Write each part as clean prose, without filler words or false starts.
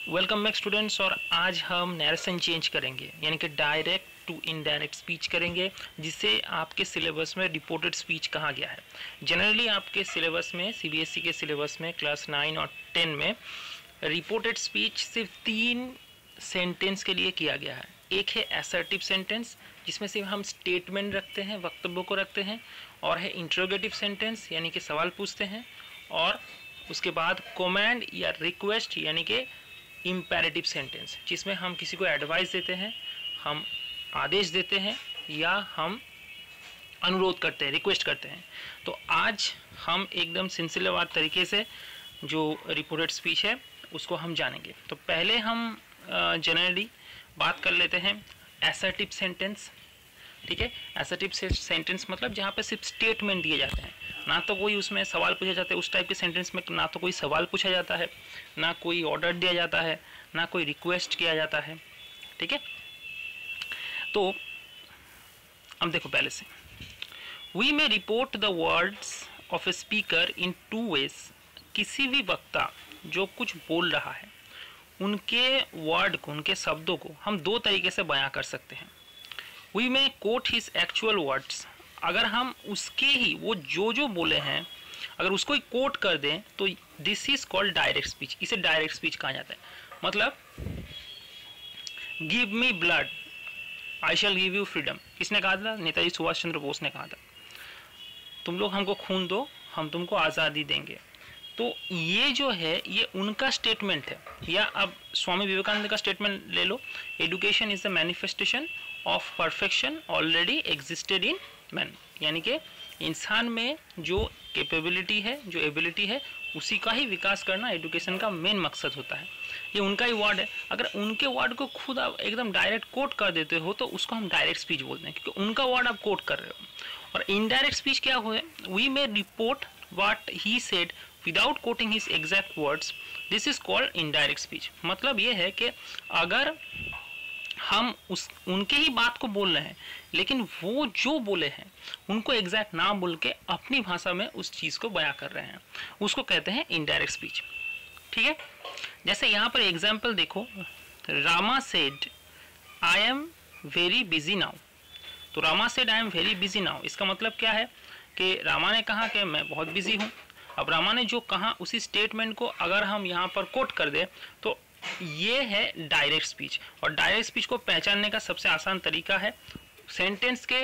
Welcome back students. और आज हम नैरेशन चेंज करेंगे, यानी कि डायरेक्ट टू इनडायरेक्ट स्पीच करेंगे, जिसे आपके सिलेबस में रिपोर्टेड स्पीच कहा गया है। जनरली आपके सिलेबस में, सीबीएसई के सिलेबस में क्लास 9 और 10 में रिपोर्टेड स्पीच सिर्फ 3 सेंटेंस के लिए किया गया है। एक है असर्टिव सेंटेंस, जिसमें सिर्फ हम स्टेटमेंट रखते हैं, वक्तव्य को रखते हैं, और है इंट्रोगेटिव सेंटेंस, यानी कि सवाल पूछते हैं, और उसके बाद कमांड या रिक्वेस्ट यानी कि इम्पेरेटिव सेंटेंस, जिसमें हम किसी को एडवाइस देते हैं, हम आदेश देते हैं या हम अनुरोध करते हैं, रिक्वेस्ट करते हैं। तो आज हम एकदम सिलसिलेवार तरीके से जो रिपोर्टेड स्पीच है उसको हम जानेंगे। तो पहले हम जनरली बात कर लेते हैं असर्टिव सेंटेंस। ठीक है, असर्टिव सेंटेंस मतलब जहाँ पे सिर्फ स्टेटमेंट दिए जाते हैं, ना तो कोई उसमें सवाल पूछा जाता है। उस टाइप के सेंटेंस में ना तो कोई सवाल पूछा जाता है, ना कोई ऑर्डर दिया जाता है, ना कोई रिक्वेस्ट किया जाता है। ठीक है, तो अब देखो पहले से, we may report the words of a speaker in 2 ways. किसी भी वक्ता जो कुछ बोल रहा है उनके वर्ड को, उनके शब्दों को हम 2 तरीके से बयां कर सकते हैं। We may quote his actual words, अगर हम उसके ही वो जो बोले हैं अगर उसको ही कोट कर दें तो this is called direct speech. इसे डायरेक्ट स्पीच कहा जाता है। मतलब give me blood I shell give you freedom, किसने कहा था? नेताजी सुभाष चंद्र बोस ने कहा था। तुम लोग हमको खून दो, हम तुमको आज़ादी देंगे। तो ये जो है ये उनका स्टेटमेंट है। या अब स्वामी विवेकानंद का स्टेटमेंट ले लो, education is the manifestation of perfection already existed in man, यानी कि इंसान में जो कैपेबिलिटी है, जो एबिलिटी है, उसी का ही विकास करना एजुकेशन का मेन मकसद होता है। ये उनका ही वर्ड है। अगर उनके वर्ड को खुद आप एकदम डायरेक्ट कोट कर देते हो तो उसको हम डायरेक्ट स्पीच बोलते हैं, क्योंकि उनका वर्ड आप कोट कर रहे हो। और इनडायरेक्ट स्पीच क्या हुआ? We may report what he said without quoting his exact words, this is called indirect speech. मतलब ये है कि अगर हम उनके ही बात को बोल रहे हैं, लेकिन वो जो बोले हैं उनको एग्जैक्ट ना बोल के अपनी भाषा में उस चीज़ को बयां कर रहे हैं, उसको कहते हैं इनडायरेक्ट स्पीच। ठीक है, जैसे यहाँ पर एग्जाम्पल देखो, Rama said I am very busy now. तो Rama said I am very busy now, इसका मतलब क्या है कि रामा ने कहा कि मैं बहुत बिजी हूँ। अब रामा ने जो कहा उसी स्टेटमेंट को अगर हम यहाँ पर कोट कर दें तो ये है डायरेक्ट स्पीच। और डायरेक्ट स्पीच को पहचानने का सबसे आसान तरीका है सेंटेंस के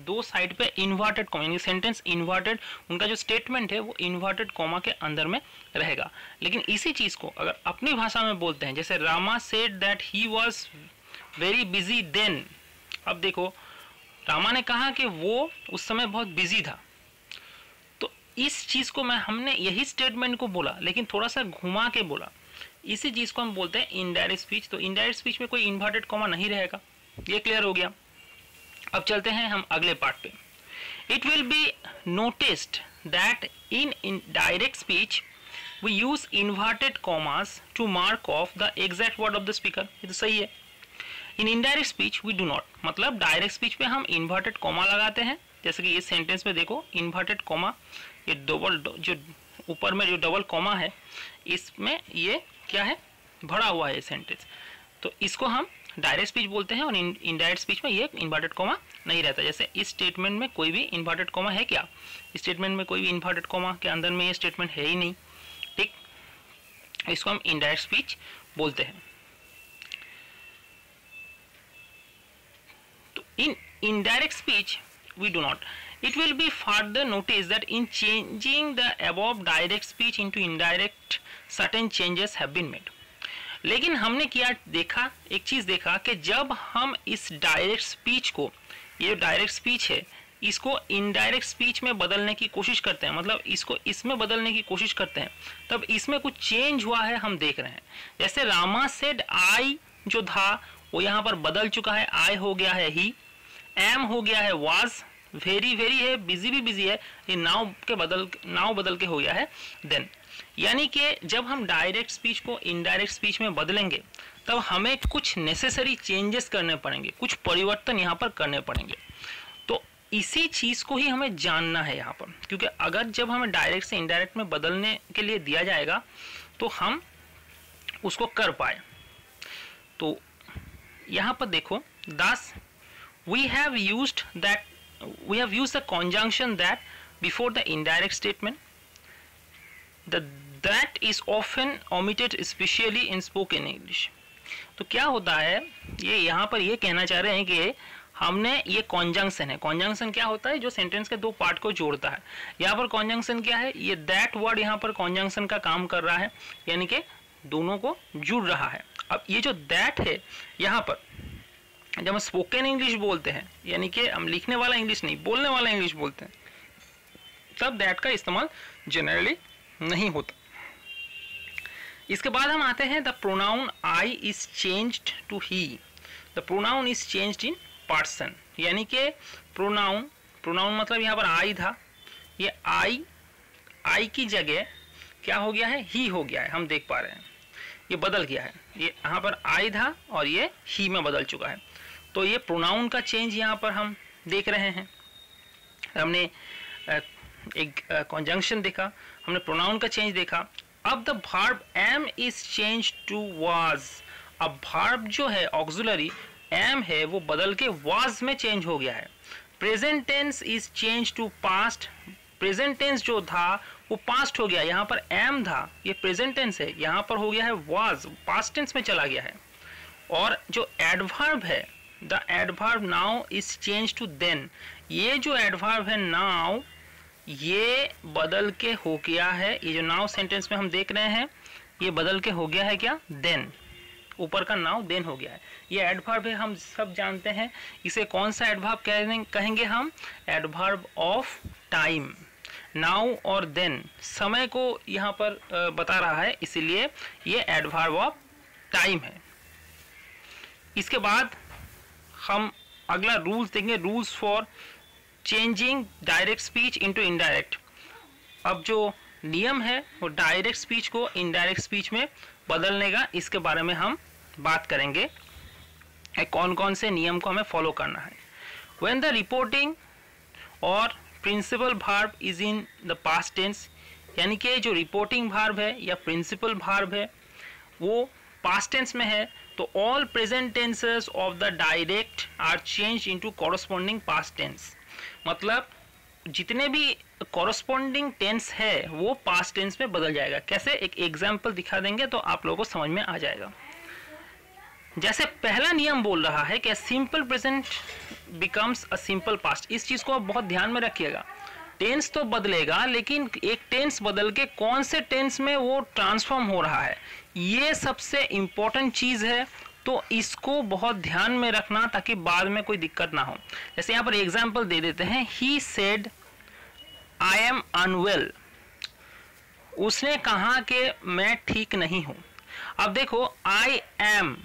2 साइड पे इन्वर्टेड कॉमा, यानी सेंटेंस इन्वर्टेड, उनका जो स्टेटमेंट है वो इन्वर्टेड कॉमा के अंदर में रहेगा। लेकिन इसी चीज को अगर अपनी भाषा में बोलते हैं, जैसे Rama said that he was very busy then. अब देखो, रामा ने कहा कि वो उस समय बहुत बिजी था। तो इस चीज को हमने यही स्टेटमेंट को बोला, लेकिन थोड़ा सा घुमा के बोला। इसी चीज को हम बोलते हैं इनडायरेक्ट स्पीच। तो इनडायरेक्ट स्पीच में कोई इन्वर्टेड कॉमा नहीं रहेगा। ये क्लियर हो गया। अब चलते हैं हम अगले पार्ट पे। It will be noticed that in direct speech we use inverted commas to mark off the exact word of the speaker. ये तो सही है। In indirect speech we do not, मतलब डायरेक्ट स्पीच पे हम इन्वर्टेड कॉमा लगाते हैं। जैसे कि इस सेंटेंस में देखो, इन्वर्टेड कॉमा, ये डबल जो ऊपर में जो डबल कॉमा है इसमें ये क्या है? भरा हुआ है ये सेंटेंस। तो इसको हम डायरेक्ट स्पीच बोलते हैं। और इनडायरेक्ट स्पीच में ये इन्वर्टेड कॉमा नहीं रहता। जैसे इस स्टेटमेंट में कोई भी इन्वर्टेड कॉमा है क्या? इस स्टेटमेंट में कोई भी इन्वर्टेड कॉमा के अंदर में ये स्टेटमेंट है ही नहीं। ठीक, इसको हम इनडायरेक्ट स्पीच बोलते हैं। तो इन indirect speech we do not. It will be further noticed that in changing the above direct speech into indirect, certain changes have been made. लेकिन हमने क्या देखा? एक चीज देखा कि जब हम इस डायरेक्ट स्पीच को, ये डायरेक्ट स्पीच है, इसको इनडायरेक्ट स्पीच में बदलने की कोशिश करते हैं, मतलब इसको इसमें बदलने की कोशिश करते हैं, तब इसमें कुछ चेंज हुआ है, हम देख रहे हैं। जैसे रामा सेड आई जो था वो यहाँ पर बदल चुका है, आई हो गया है ही, एम हो गया है वाज, वेरी वेरी है, बिजी भी बिजी है, ये नाउ बदल के हो गया है देन। यानी कि जब हम डायरेक्ट स्पीच को इनडायरेक्ट स्पीच में बदलेंगे तब हमें कुछ नेसेसरी चेंजेस करने पड़ेंगे, कुछ परिवर्तन यहाँ पर करने पड़ेंगे। तो इसी चीज को ही हमें जानना है यहाँ पर, क्योंकि अगर जब हमें डायरेक्ट से इनडायरेक्ट में बदलने के लिए दिया जाएगा तो हम उसको कर पाए। तो यहाँ पर देखो, thus we have used the conjunction that before the indirect statement, that is often omitted especially in spoken English। तो क्या होता है, ये यहाँ पर ये कहना चाह रहे हैं कि हमने ये कॉन्जंक्शन है। कॉन्जंक्शन क्या होता है, जो सेंटेंस के दो पार्ट को जोड़ता है। यहाँ पर कॉन्जंक्शन क्या है, ये दैट वर्ड यहाँ पर कॉन्जंक्शन का काम कर रहा है, यानी कि दोनों को जुड़ रहा है। अब ये जो दैट है यहाँ पर, जब हम स्पोकन इंग्लिश बोलते हैं, यानी कि हम लिखने वाला इंग्लिश नहीं, बोलने वाला इंग्लिश बोलते हैं, तब दैट का इस्तेमाल जनरली नहीं होता। इसके बाद हम आते हैं the pronoun I is changed to he. The pronoun is changed in person, यानी कि प्रोनाउन मतलब यहाँ पर आई था, ये आई की जगह क्या हो गया है, ही हो गया है। हम देख पा रहे हैं ये बदल गया है, ये यहाँ पर आई था और ये ही में बदल चुका है। तो ये प्रोनाउन का चेंज यहाँ पर हम देख रहे हैं। हमने एक कॉन्जंक्शन देखा, हमने प्रोनाउन का चेंज देखा। अब the verb am is change to was. अब वर्ब जो है ऑक्सिलरी एम है वो बदल के वाज में चेंज हो गया है। Present tense is change to past. Present tense जो था वो पास्ट हो गया, यहाँ पर एम था, ये प्रेजेंट टेंस है, यहाँ पर हो गया है वाज, पास्ट टेंस में चला गया है। और जो एडवर्ब है, the adverb now is change to then. ये जो एडवर्ब है नाउ, ये बदल के हो गया है, ये जो नाउ सेंटेंस में हम देख रहे हैं ये बदल के हो गया है क्या, देन। ऊपर का नाउ देन हो गया है। ये एडवर्ब है, हम सब जानते हैं। इसे कौन सा एडवर्ब कहेंगे हम, एडवर्ब ऑफ टाइम। नाउ और देन समय को यहाँ पर बता रहा है, इसीलिए ये एडवर्ब ऑफ टाइम है। इसके बाद हम अगला रूल्स देखेंगे, rules for changing direct speech into indirect. अब जो नियम है वो डायरेक्ट स्पीच को इनडायरेक्ट स्पीच में बदलने का, इसके बारे में हम बात करेंगे, कौन कौन से नियम को हमें फॉलो करना है। व्हेन द रिपोर्टिंग और principal verb is in the past tense, यानी कि जो रिपोर्टिंग वर्ब है या प्रिंसिपल वर्ब है वो पास्ट टेंस में है, तो all present tenses of the direct are change into corresponding past tense. मतलब जितने भी कॉरस्पॉन्डिंग टेंस है वो पास्ट टेंस में बदल जाएगा। कैसे, एक एग्जाम्पल दिखा देंगे तो आप लोगों को समझ में आ जाएगा। जैसे पहला नियम बोल रहा है कि simple present becomes a simple past. इस चीज को आप बहुत ध्यान में रखिएगा। टेंस तो बदलेगा, लेकिन एक टेंस बदल के कौन से टेंस में वो ट्रांसफॉर्म हो रहा है, ये सबसे इंपॉर्टेंट चीज है। तो इसको बहुत ध्यान में रखना ताकि बाद में कोई दिक्कत ना हो। जैसे यहाँ पर एग्जाम्पल दे देते हैं, he said I am unwell. उसने कहा कि मैं ठीक नहीं हूं। अब देखो आई एम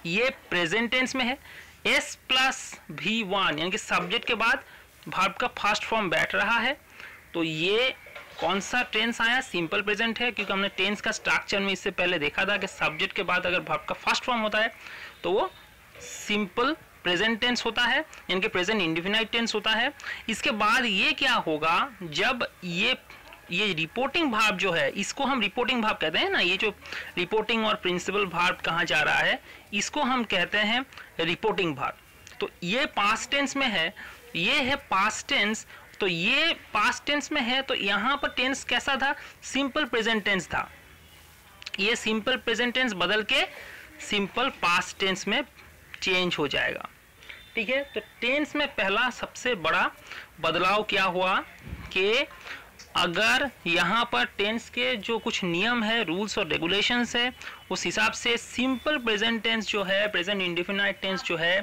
ये प्रेजेंट टेंस में है, एस प्लस V1 यानी कि सब्जेक्ट के बाद वर्ब का फर्स्ट फॉर्म बैठ रहा है। तो ये कौन सा टेंस आया, सिंपल प्रेजेंट है, क्योंकि हमने टेंस का स्ट्रक्चर में इससे पहले देखा था कि सब्जेक्ट के बाद अगर वर्ब का फर्स्ट फॉर्म होता है तो वो सिंपल प्रेजेंट टेंस होता है, यानी कि प्रेजेंट इंडेफिनाइट टेंस होता है। इसके बाद ये क्या होगा, जब ये रिपोर्टिंग वर्ब जो है, इसको हम रिपोर्टिंग वर्ब कहते हैं ना, ये जो रिपोर्टिंग और प्रिंसिपल वर्ब कहाँ जा रहा है इसको हम कहते हैं रिपोर्टिंग वर्ब। तो ये पास्ट टेंस में है, ये है पास्ट टेंस, तो ये पास्ट टेंस में है, तो यहाँ पर टेंस कैसा था, सिंपल प्रेजेंट टेंस था। ये सिंपल प्रेजेंट टेंस बदल के सिंपल पास्ट टेंस में चेंज हो जाएगा। ठीक है, तो टेंस में पहला सबसे बड़ा बदलाव क्या हुआ कि अगर यहाँ पर टेंस के जो कुछ नियम है, रूल्स और रेगुलेशंस है, उस हिसाब से सिंपल प्रेजेंट टेंस जो है, प्रेजेंट इंडेफिनाइट टेंस जो है,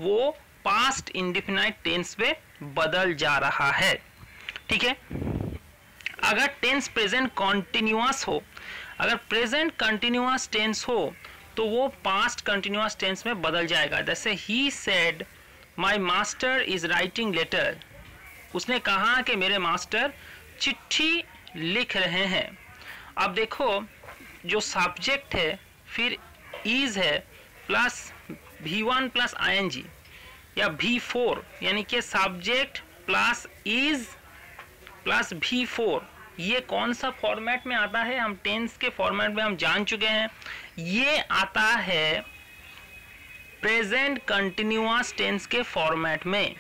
वो पास्ट इंडेफिनाइट टेंस में बदल जा रहा है। ठीक है, अगर टेंस प्रेजेंट कॉन्टिन्यूअस हो, अगर प्रेजेंट कंटिन्यूअस टेंस हो तो वो पास्ट कंटिन्यूअस टेंस में बदल जाएगा। जैसे he said my master is writing letter. उसने कहा कि मेरे मास्टर चिट्ठी लिख रहे हैं। अब देखो जो सब्जेक्ट है फिर इज है प्लस V1 प्लस ING या V4, यानी कि subject plus is plus V4 ये कौन सा फॉर्मेट में आता है, हम टेंस के फॉर्मेट में हम जान चुके हैं, ये आता है प्रेजेंट कंटिन्यूअस टेंस के फॉर्मेट में।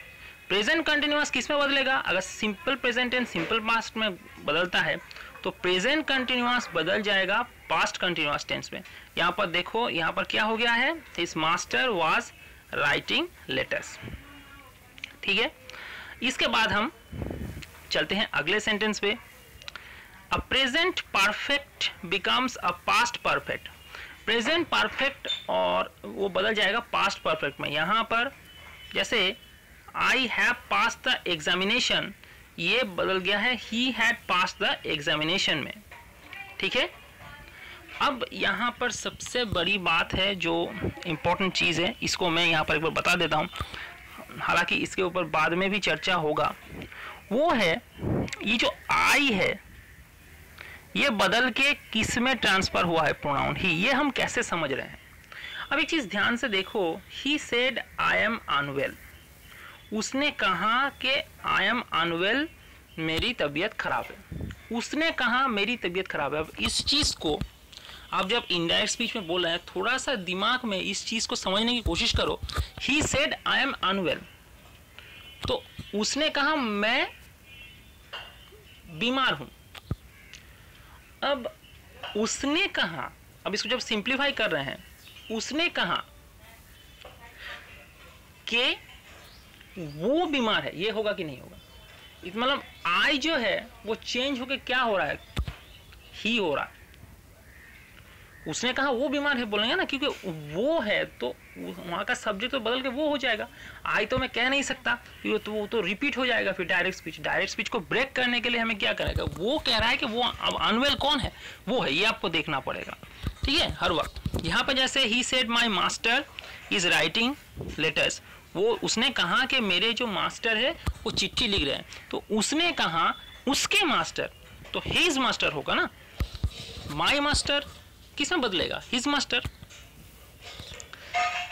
प्रेजेंट कंटिन्यूअस किस में बदलेगा, अगर simple present tense simple past में बदलता है तो प्रेजेंट कंटिन्यूअस बदल जाएगा पास्ट कंटिन्यूअस टेंस में। यहाँ पर देखो, यहाँ पर क्या हो गया है, his master was writing letters. ठीक है, इसके बाद हम चलते हैं अगले सेंटेंस पे। A present perfect becomes a past perfect. Present perfect और वो बदल जाएगा पास्ट परफेक्ट में। यहाँ पर जैसे I have pass the examination, ये बदल गया है he had pass the examination में। ठीक है, अब यहाँ पर सबसे बड़ी बात है जो इम्पोर्टेंट चीज़ है, इसको मैं यहाँ पर एक बार बता देता हूँ, हालांकि इसके ऊपर बाद में भी चर्चा होगा। वो है ये जो आई है ये बदल के किस में ट्रांसफर हुआ है, प्रोनाउन ही, ये हम कैसे समझ रहे हैं। अब एक चीज ध्यान से देखो, he said I am unwell, उसने कहा कि आई एम अनवेल, मेरी तबीयत खराब है। उसने कहा मेरी तबीयत खराब है। अब इस चीज को आप जब इनडायरेक्ट स्पीच में बोल रहे हैं, थोड़ा सा दिमाग में इस चीज को समझने की कोशिश करो। He said I am unwell, तो उसने कहा मैं बीमार हूं। अब उसने कहा, अब इसको जब सिंप्लीफाई कर रहे हैं, उसने कहा कि वो बीमार है, ये होगा कि नहीं होगा। मतलब आई जो है वो चेंज होके क्या हो रहा है, ही हो रहा है। उसने कहा वो बीमार है बोलेंगे ना, क्योंकि वो है तो वहां का सब्जेक्ट तो बदल के वो हो जाएगा। आई तो मैं कह नहीं सकता, तो वो तो रिपीट हो जाएगा फिर डायरेक्ट स्पीच को ब्रेक करने के लिए हमें क्या करेगा, वो कह रहा है कि वो अब अनवेल कौन है, वो है, ये आपको देखना पड़ेगा। ठीक है, हर वक्त यहाँ पर जैसे he said my master is writing letters, वो उसने कहा कि मेरे जो मास्टर है वो चिट्ठी लिख रहे हैं, तो उसने कहा उसके मास्टर, तो हिज मास्टर होगा ना, माई मास्टर किस में बदलेगा, हिज मास्टर।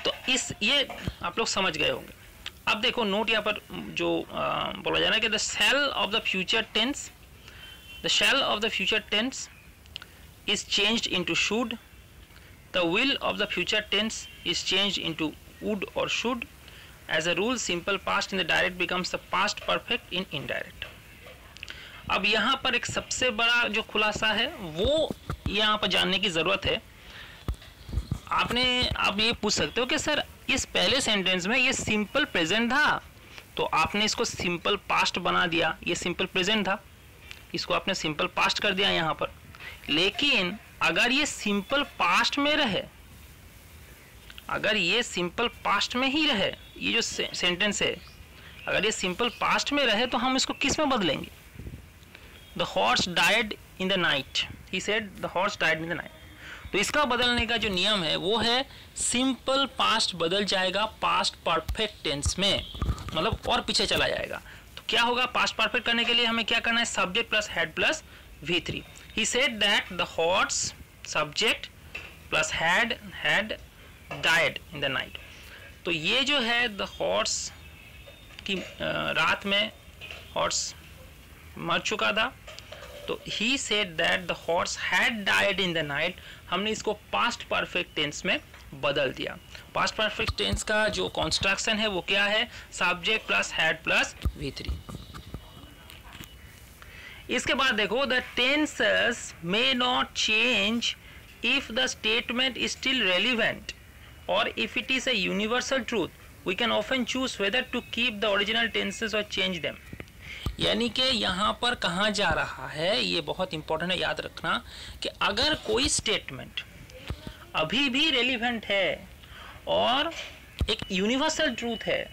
तो इस ये आप लोग समझ गए होंगे। अब देखो नोट यहाँ पर जो बोला जा रहा है कि the shall of the future tense, the shall of the future tense is changed into should, the will of the future tense is changed into would or should. As a rule, simple past in the direct becomes the past perfect in indirect. अब यहाँ पर एक सबसे बड़ा जो खुलासा है वो यहाँ पर जानने की जरूरत है। आप ये पूछ सकते हो कि सर इस पहले सेंटेंस में ये सिंपल प्रेजेंट था, तो आपने इसको सिंपल पास्ट बना दिया, ये सिंपल प्रेजेंट था, इसको आपने सिंपल पास्ट कर दिया यहाँ पर। लेकिन अगर ये सिंपल पास्ट में रहे, अगर ये सिंपल पास्ट में ही रहे, ये जो सेंटेंस है अगर ये सिंपल पास्ट में रहे तो हम इसको किस में बदलेंगे, the horse died in the night, he said the horse died in the night. तो इसका बदलने का जो नियम है वो है सिंपल पास्ट बदल जाएगा पास्ट परफेक्ट टेंस में, मतलब और पीछे चला जाएगा। तो क्या होगा, पास्ट परफेक्ट करने के लिए हमें क्या करना है, subject plus head plus V3. He said that the horse subject plus had died in the night. तो ये जो है the horse की रात में horse मर चुका था, तो he said that the horse had died in the night, हमने इसको past perfect tense में बदल दिया। past perfect tense का जो construction है वो क्या है, subject plus had plus V3। इसके बाद देखो the tenses may not change if the statement is still relevant और if it is a universal truth we can often choose whether to keep the original tenses और change them. यानी कि यहाँ पर कहाँ जा रहा है, ये बहुत इंपॉर्टेंट है, याद रखना कि अगर कोई स्टेटमेंट अभी भी रेलिवेंट है और एक यूनिवर्सल ट्रूथ है,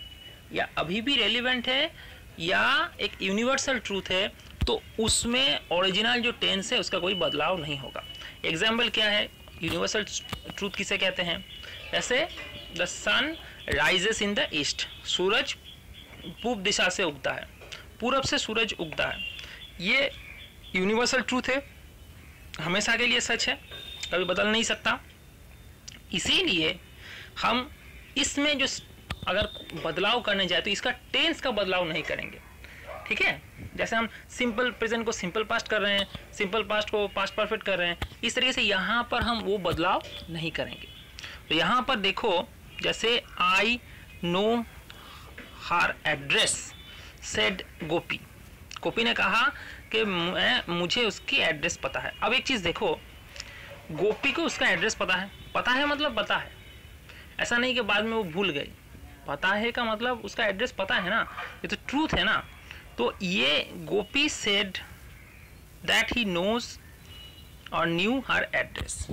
या अभी भी रेलिवेंट है या एक यूनिवर्सल ट्रूथ है, तो उसमें ओरिजिनल जो टेंस है उसका कोई बदलाव नहीं होगा। एग्जाम्पल क्या है, यूनिवर्सल ट्रूथ किसे कहते हैं, ऐसे the sun rises in the east, सूरज पूर्व दिशा से उगता है, पूरब से सूरज उगता है, ये यूनिवर्सल ट्रूथ है, हमेशा के लिए सच है, कभी बदल नहीं सकता। इसीलिए हम इसमें जो अगर बदलाव करने जाए तो इसका टेंस का बदलाव नहीं करेंगे। ठीक है, जैसे हम सिंपल प्रेजेंट को सिंपल पास्ट कर रहे हैं, सिंपल पास्ट को पास्ट परफेक्ट कर रहे हैं, इस तरीके से यहाँ पर हम वो बदलाव नहीं करेंगे। तो यहाँ पर देखो, जैसे I know her address said Gopi, Gopi ने कहा कि मुझे उसकी एड्रेस पता है। अब एक चीज़ देखो, गोपी को उसका एड्रेस पता है मतलब पता है, ऐसा नहीं कि बाद में वो भूल गई। पता है का मतलब उसका एड्रेस पता है ना, ये तो ट्रूथ है ना। तो ये गोपी सेड दैट ही नोज और न्यू हर एड्रेस।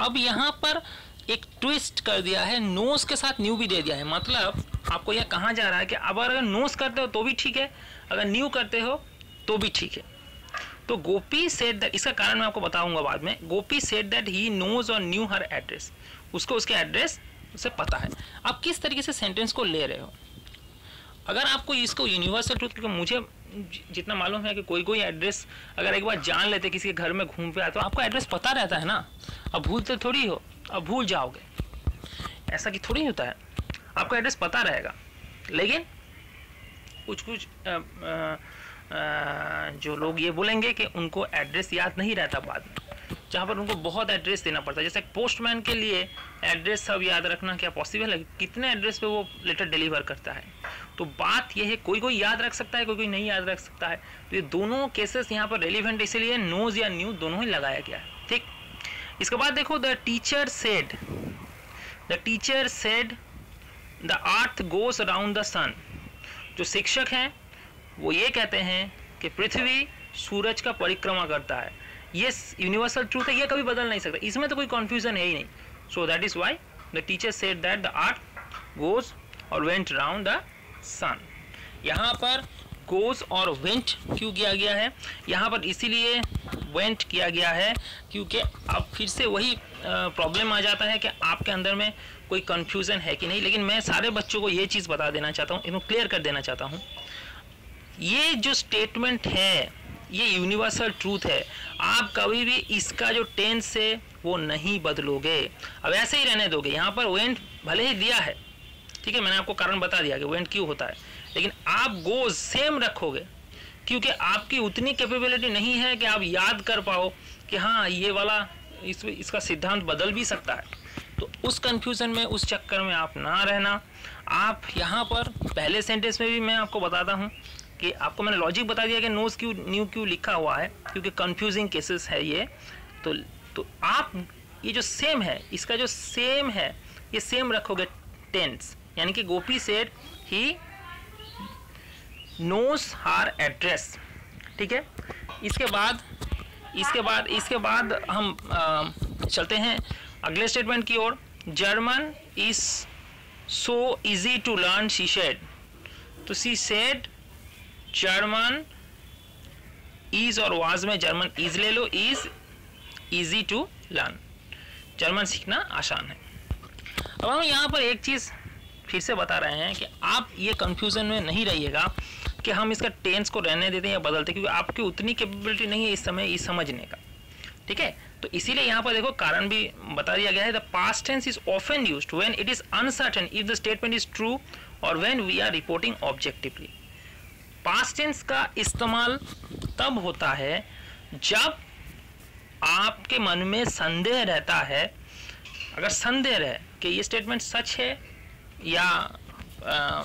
अब यहाँ पर एक ट्विस्ट कर दिया है, नोज के साथ न्यू भी दे दिया है। मतलब आपको यह कहा जा रहा है कि अब अगर नोज करते हो तो भी ठीक है, अगर न्यू करते हो तो भी ठीक है। तो गोपी सेड दैट, इसका कारण मैं आपको बताऊंगा बाद में। गोपी सेड दैट ही नोज और न्यू हर एड्रेस, उसको उसके एड्रेस उसे पता है। आप किस तरीके से सेंटेंस को ले रहे हो। अगर आपको इसको यूनिवर्सल ट्रूथ, क्योंकि मुझे जितना मालूम है कि कोई एड्रेस अगर एक बार जान लेते, किसी के घर में घूम पे आए, तो आपको एड्रेस पता रहता है ना। अब भूलते थोड़ी हो, अब भूल जाओगे, ऐसा कि थोड़ी होता है, आपको एड्रेस पता रहेगा। लेकिन कुछ जो लोग ये बोलेंगे कि उनको एड्रेस याद नहीं रहता बाद में, जहाँ पर उनको बहुत एड्रेस देना पड़ता है। जैसे पोस्टमैन के लिए एड्रेस सब याद रखना क्या पॉसिबल है, कितने एड्रेस पे वो लेटर डिलीवर करता है। तो बात यह है, कोई याद रख सकता है, कोई नहीं याद रख सकता है। तो ये दोनों केसेस यहाँ पर रेलिवेंट, इसीलिए नोज या न्यू दोनों ही लगाया गया है। ठीक, इसके बाद देखो, the teacher said the earth goes around the sun. जो शिक्षक हैं वो ये कहते हैं कि पृथ्वी सूरज का परिक्रमा करता है। ये यूनिवर्सल ट्रूथ है, ये कभी बदल नहीं सकता, इसमें तो कोई कंफ्यूजन है ही नहीं। So that is why the teacher said that the earth goes or went around the सन। यहाँ पर गोस और वेंट क्यों किया गया है, यहाँ पर इसीलिए वेंट किया गया है क्योंकि अब फिर से वही प्रॉब्लम आ जाता है कि आपके अंदर में कोई कंफ्यूजन है कि नहीं। लेकिन मैं सारे बच्चों को ये चीज़ बता देना चाहता हूँ, इनको क्लियर कर देना चाहता हूँ, ये जो स्टेटमेंट है ये यूनिवर्सल ट्रूथ है। आप कभी भी इसका जो टेंस है वो नहीं बदलोगे, अब ऐसे ही रहने दोगे। यहाँ पर वेंट भले ही दिया है, ठीक है, मैंने आपको कारण बता दिया कि वेंट क्यों होता है, लेकिन आप गोज सेम रखोगे क्योंकि आपकी उतनी कैपेबिलिटी नहीं है कि आप याद कर पाओ कि हाँ ये वाला इसका सिद्धांत बदल भी सकता है। तो उस कंफ्यूजन में, उस चक्कर में आप ना रहना। आप यहाँ पर पहले सेंटेंस में भी मैं आपको बताता हूँ कि आपको मैंने लॉजिक बता दिया कि नोज क्यों न्यू क्यों लिखा हुआ है, क्योंकि कंफ्यूजिंग केसेस है ये। तो आप ये जो सेम है, इसका जो सेम है ये सेम रखोगे टेंस, यानी कि Gopi said he knows her address. ठीक है, इसके बाद हम चलते हैं अगले स्टेटमेंट की ओर। German is so easy to learn, she said. तो she said German is or was में जर्मन इज ले लो, is easy to learn, German सीखना आसान है। अब हम यहाँ पर एक चीज फिर से बता रहे हैं कि आप ये कंफ्यूजन में नहीं रहिएगा कि हम इसका टेंस को रहने देते हैं या बदलते, क्योंकि आपकी उतनी कैपेबिलिटी नहीं है इस समय इस समझने का। ठीक है, तो इसीलिए यहाँ पर देखो कारण भी बता दिया गया है। The past tense is often used when it is uncertain if the statement is true or when we are reporting objectively. Past tense का इस्तेमाल तब होता है जब आपके मन में संदेह रहता है। अगर संदेह रहे कि ये स्टेटमेंट सच है या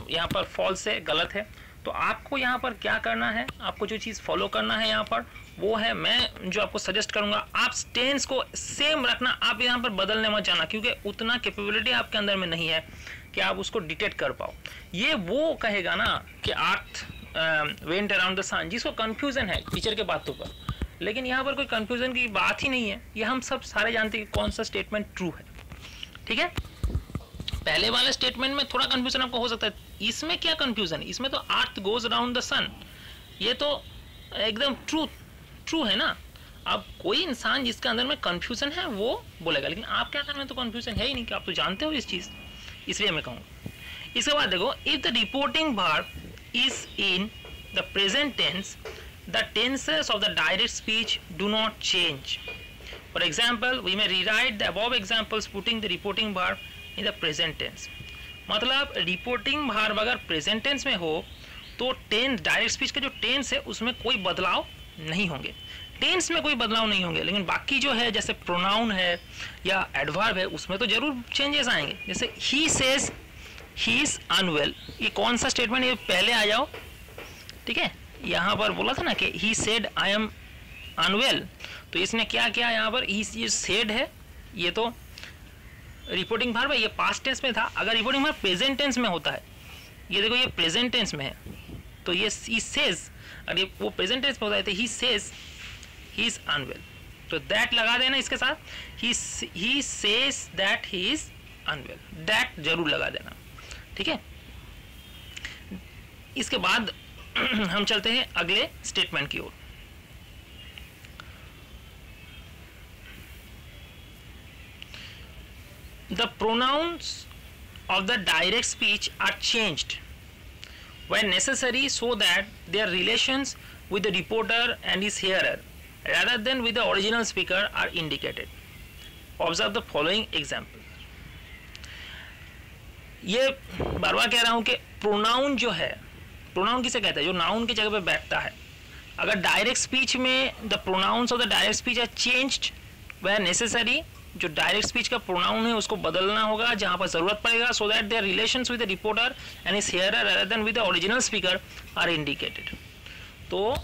यहाँ पर फॉल्स है, गलत है, तो आपको यहाँ पर क्या करना है, आपको जो चीज़ फॉलो करना है यहाँ पर वो है, मैं जो आपको सजेस्ट करूँगा, आप टेंस को सेम रखना, आप यहाँ पर बदलने मत जाना, क्योंकि उतना कैपेबिलिटी आपके अंदर में नहीं है कि आप उसको डिटेक्ट कर पाओ। ये वो कहेगा ना कि अर्थ वेंट अराउंड द सन, जिसको कंफ्यूजन है टीचर के बातों पर, लेकिन यहाँ पर कोई कंफ्यूजन की बात ही नहीं है। ये हम सब सारे जानते हैं कि कौन सा स्टेटमेंट ट्रू है। ठीक है, पहले वाले स्टेटमेंट में थोड़ा कंफ्यूजन आपको हो सकता है, इसमें क्या कंफ्यूजन है, इसमें तो अर्थ गोज अराउंड द सन, ये तो एकदम ट्रू है ना। अब कोई इंसान जिसके अंदर में कंफ्यूजन है वो बोलेगा, लेकिन आपके अंदर में तो कंफ्यूजन है ही नहीं, कि आप तो जानते हो इस चीज, इसलिए मैं कहूँगा। इसके बाद देखो, if the reporting verb is in the present tense, the tenses of the direct speech do not change. For example, we may rewrite the above examples putting the reporting verb in the present tense. मतलब reporting verb अगर present tense में हो तो tense, direct speech का जो tense है उसमें कोई बदलाव नहीं होंगे, टेंस में कोई बदलाव नहीं होंगे, लेकिन बाकी जो है जैसे प्रोनाउन है या एडवर्ब है उसमें तो जरूर चेंजेस आएंगे। जैसे he says he is unwell, ये कौन सा स्टेटमेंट, ये पहले आ जाओ, ठीक है। यहाँ पर बोला था ना कि he said I am unwell, तो इसने क्या किया यहाँ पर, ही सेड है, ये तो रिपोर्टिंग वर्ब है, ये पास्ट टेंस में था। अगर रिपोर्टिंग वर्ब प्रेजेंट टेंस में होता है, ये देखो ये प्रेजेंट टेंस में है, तो ये ही सेज, अगर वो प्रेजेंट टेंस में होता है तो he says he is unwell, तो दैट लगा देना इसके साथ, he says that he is unwell, that जरूर लगा देना, ठीक है। इसके बाद हम चलते हैं अगले स्टेटमेंट की ओर। The pronouns of the direct speech are changed when necessary so that their relations with the reporter and his hearer rather than with the original speaker are indicated. Observe the following example. ये बार बार कह रहा हूं कि pronoun जो है, pronoun किसे कहते हैं, जो नाउन की जगह पे बैठता है। अगर डायरेक्ट स्पीच में the pronouns of the direct speech are changed where necessary, जो डायरेक्ट स्पीच का प्रोनाउन है उसको बदलना होगा जहां पर जरूरत पड़ेगा, so that their relations with the reporter and his hearer rather than with the original speaker are indicated. तो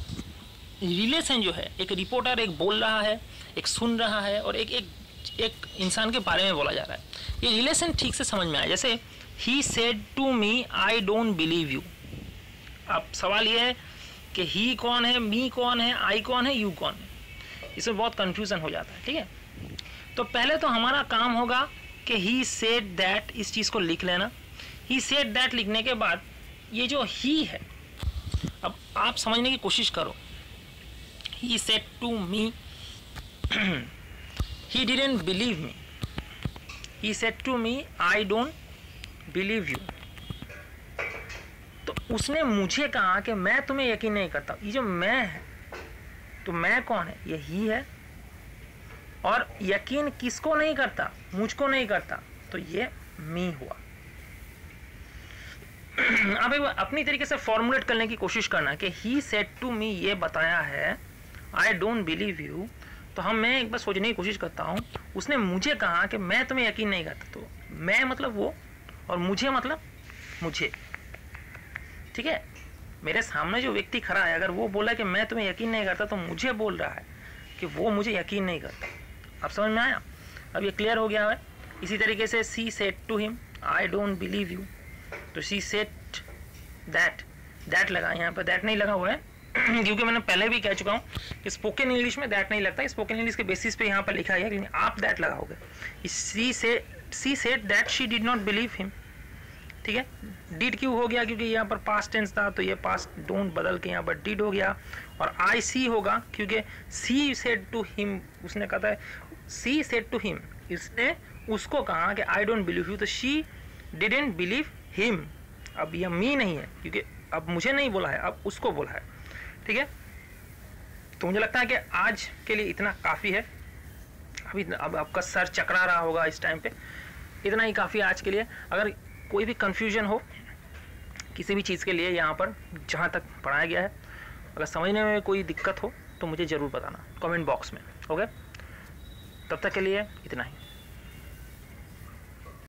रिलेशन जो है, एक रिपोर्टर एक बोल रहा है, एक सुन रहा है, और एक इंसान के बारे में बोला जा रहा है, ये रिलेशन ठीक से समझ में आया। जैसे he said to me I don't believe you. अब सवाल ये है कि ही कौन है, मी कौन है, आई कौन है, यू कौन है, इसमें बहुत कंफ्यूजन हो जाता है, ठीक है। तो पहले तो हमारा काम होगा कि ही सेड दैट, इस चीज को लिख लेना। ही सेड दैट लिखने के बाद ये जो ही है, अब आप समझने की कोशिश करो। He said to me, he didn't believe me, he said to me I don't believe you. तो उसने मुझे कहा कि मैं तुम्हें यकीन नहीं करता। ये जो मैं है, तो मैं कौन है, ये ही है, और यकीन किसको नहीं करता, मुझको नहीं करता, तो ये मी हुआ। अब एक अपनी तरीके से फॉर्मुलेट करने की कोशिश करना कि ही सेड टू मी ये बताया है, आई डोंट बिलीव यू, तो मैं एक बार सोचने की कोशिश करता हूँ, उसने मुझे कहा कि मैं तुम्हें यकीन नहीं करता, तो मैं मतलब वो और मुझे मतलब मुझे, ठीक है। मेरे सामने जो व्यक्ति खड़ा है, अगर वो बोला कि मैं तुम्हें यकीन नहीं करता, तो मुझे बोल रहा है कि वो मुझे यकीन नहीं करता। अब समझ में आया, अब ये क्लियर हो गया है। इसी तरीके से she said to him I don't believe you, तो सी सेड दैट, दैट लगा, यहाँ पर दैट नहीं लगा हुआ है क्योंकि मैंने पहले भी कह चुका हूँ कि स्पोकन इंग्लिश में दैट नहीं लगता, स्पोकन इंग्लिश के बेसिस पे यहाँ पर लिखा है, लेकिन आप दैट लगाओगे। She said that she did not believe him, ठीक है। डिड क्यों हो गया, क्योंकि यहाँ पर पास्ट टेंस था, तो ये पास्ट डोंट बदल के यहाँ पर डिड हो गया। और आई सी होगा क्योंकि सी सेड टू हिम, उसने कहा था सी सेड टू हिम, इसने उसको कहा कि आई डोंट बिलीव यू, तो शी डिडंट बिलीव हिम। अब यह मी नहीं है, क्योंकि अब मुझे नहीं बोला है, अब उसको बोला है, ठीक है। तो मुझे लगता है कि आज के लिए इतना काफ़ी है। अभी अब आपका सर चकरा रहा होगा इस टाइम पे, इतना ही काफ़ी आज के लिए। अगर कोई भी कंफ्यूजन हो किसी भी चीज़ के लिए यहाँ पर जहाँ तक पढ़ाया गया है, अगर समझने में कोई दिक्कत हो तो मुझे ज़रूर बताना कमेंट बॉक्स में, ओके। तब तक के लिए इतना ही।